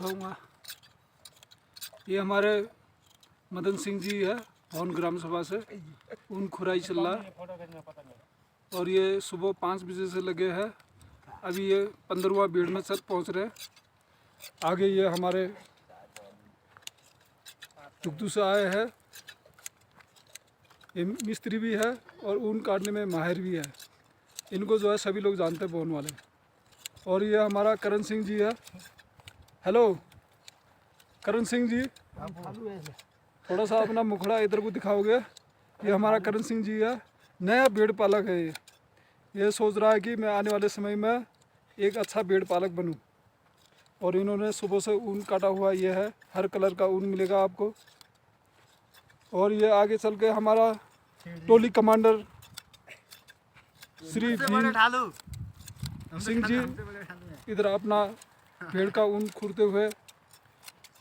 दिखाऊंगा। ये हमारे मदन सिंह जी है भवन ग्राम सभा से, ऊन खुराई चल रहा है और ये सुबह 5 बजे से लगे हैं। अभी ये 15वां बेड़ में सर पहुंच रहे हैं। आगे ये हमारे टुकटू से आए हैं, ये मिस्त्री भी है और ऊन काटने में माहिर भी है। इनको जो है सभी लोग जानते हैं भवन वाले। और ये हमारा करण सिंह जी है। हेलो करण सिंह जी, थोड़ा सा अपना मुखड़ा इधर को दिखाओगे। ये हमारा करण सिंह जी है, नया भेड़ पालक है। ये सोच रहा है कि मैं आने वाले समय में एक अच्छा भेड़ पालक बनूं। और इन्होंने सुबह से ऊन काटा हुआ ये है, हर कलर का ऊन मिलेगा आपको। और ये आगे चल के हमारा टोली कमांडर श्री भीम सिंह जी इधर अपना भेड़ का ऊन खुरते हुए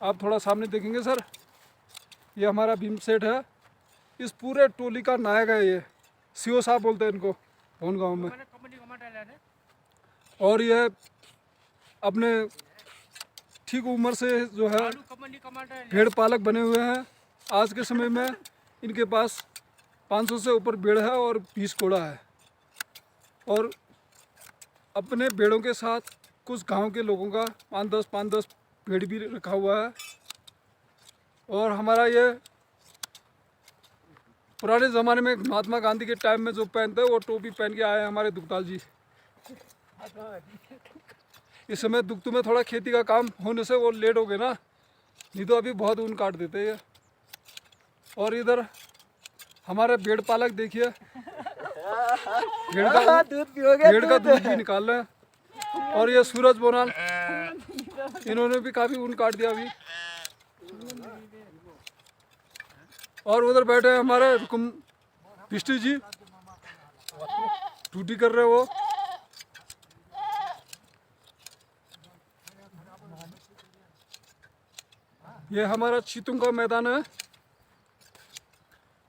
आप थोड़ा सामने देखेंगे सर। ये हमारा भीम सेठ है, इस पूरे टोली का नायक है। ये सीओ साहब बोलते हैं इनको भवन गांव में। और ये अपने ठीक उम्र से जो है भेड़ पालक बने हुए हैं। आज के समय में इनके पास 500 से ऊपर भेड़ है और 20 घोड़ा है। और अपने भेड़ों के साथ कुछ गांव के लोगों का 5-10 भेड़ भी रखा हुआ है। और हमारा ये पुराने ज़माने में महात्मा गांधी के टाइम में जो पहनते हैं वो टोपी पहन के आए हैं हमारे दुगताल जी। इस समय दुगतू में थोड़ा खेती का काम होने से वो लेट हो गए ना, नहीं तो अभी बहुत ऊन काट देते हैं। और इधर हमारे भेड़ पालक देखिए, भेड़ का दूध भी निकाल रहे हैं। और ये सूरज बोनाल, इन्होंने भी काफ़ी ऊन काट दिया अभी। और उधर बैठे हैं हमारे रुकुम पिस्टी जी, ड्यूटी कर रहे वो। ये हमारा चीतों का मैदान है।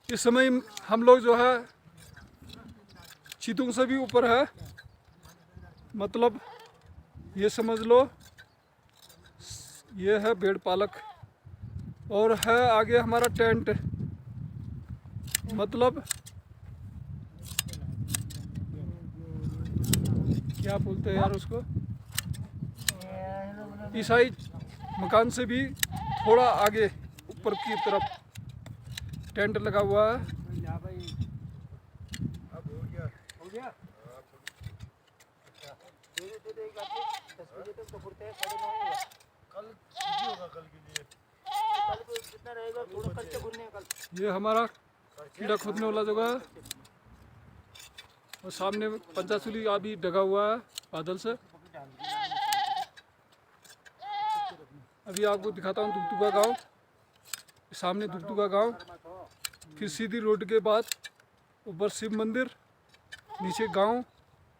इस समय हम लोग जो है चीतों से भी ऊपर है, मतलब ये समझ लो ये है भेड़ पालक। और है आगे हमारा टेंट, मतलब क्या बोलते हैं यार उसको, ईसाई मकान से भी थोड़ा आगे ऊपर की तरफ टेंट लगा हुआ है। ये हमारा कीड़ा खोदने वाला जगह है और सामने पंचाचूली अभी ढका हुआ है बादल से। अभी आपको दिखाता हूँ दुगदुगा गांव, सामने दुगदुगा गांव, फिर सीधी रोड के बाद ऊपर शिव मंदिर, नीचे गांव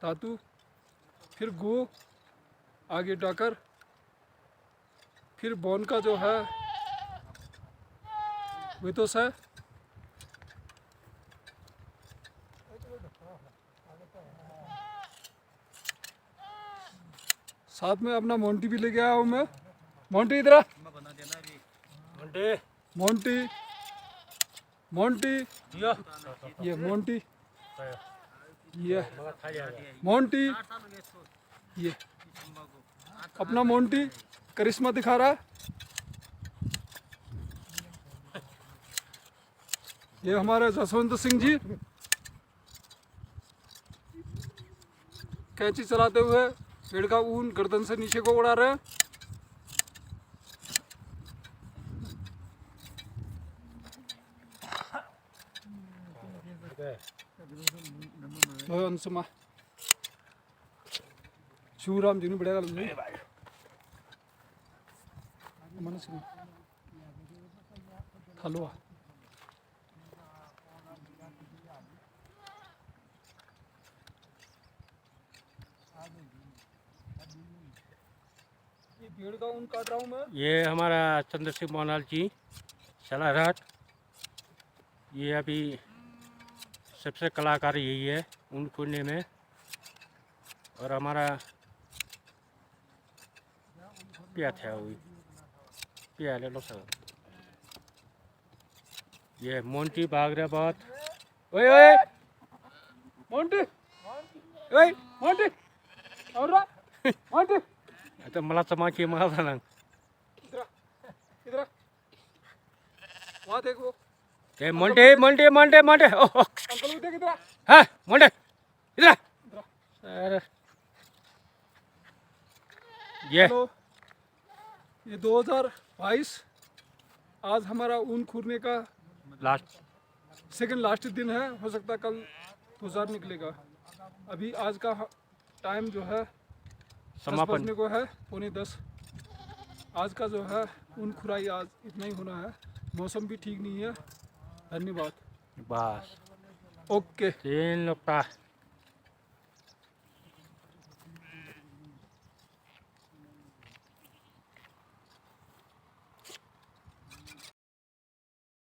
धातु, फिर गो, आगे डाकर, फिर बौन का जो है वेतोस है। साथ में अपना मोंटी भी लेके आया हूँ मैं। मोंटी इधर आ। मोंटी मोंटी ये मोंटी, ये मोंटी, ये अपना मोंटी करिश्मा दिखा रहा है। ये हमारे जसवंत सिंह जी कैंची चलाते हुए पेड़ का ऊन गर्दन से नीचे को उड़ा रहे हैं। अंशमा शिवराम जी ने बढ़िया हलवा ये भेड़ का ऊन काट रहा हूँ मैं। ये हमारा चंद्र सिंह मोनाल जी सलाहट, ये अभी सबसे कलाकार यही है ऊन खोदने में। और हमारा क्या था हुई पिया ले लो सर। ये मोंटी भाग रहा बहुत। ओए ओए मोंटी ओए मोंटी और मोंटी आता मला समाची मारा ना। इधर आ, इधर आ। वहाँ देख वो ये मोंटे मोंटे मोंटे मोंटे ओह ओह, अंकल को देख इधर आ। हाँ मोंटे इधर आ। इधर आ। सर ये हेलो ये 2022 आज हमारा ऊन खूरने का लास्ट सेकंड लास्ट दिन है। हो सकता है कल 2000 निकलेगा। अभी आज का टाइम जो है 10 समापन। बजने को है, 9:45। आज का जो है ऊन खुराई आज इतना ही होना है। मौसम भी ठीक नहीं है। धन्यवाद। बस ओके। 3 लोग